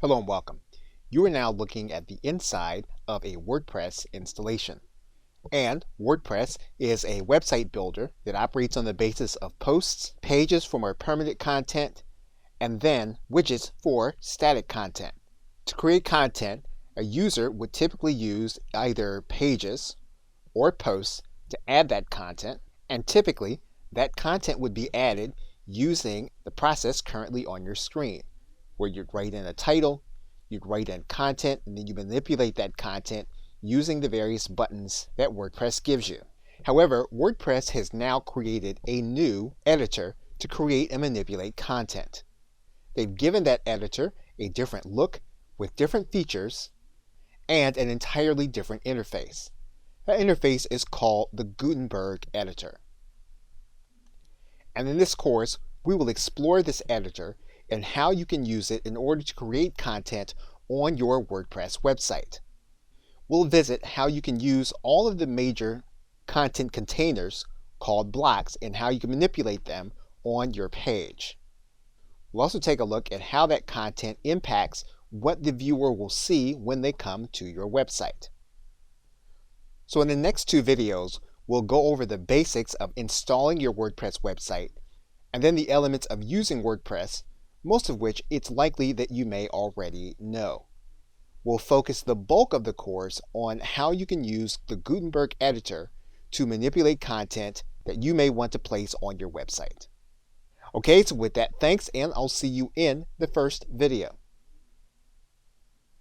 Hello and welcome. You are now looking at the inside of a WordPress installation. And WordPress is a website builder that operates on the basis of posts, pages for more permanent content, and then widgets for static content. To create content, a user would typically use either pages or posts to add that content, and typically that content would be added using the process currently on your screen, where you'd write in a title, you'd write in content, and then you manipulate that content using the various buttons that WordPress gives you. However, WordPress has now created a new editor to create and manipulate content. They've given that editor a different look with different features and an entirely different interface. That interface is called the Gutenberg editor. And in this course, we will explore this editor and how you can use it in order to create content on your WordPress website. We'll visit how you can use all of the major content containers called blocks and how you can manipulate them on your page. We'll also take a look at how that content impacts what the viewer will see when they come to your website. So in the next two videos, we'll go over the basics of installing your WordPress website and then the elements of using WordPress, most of which it's likely that you may already know. We'll focus the bulk of the course on how you can use the Gutenberg editor to manipulate content that you may want to place on your website. Okay, so with that, thanks, and I'll see you in the first video.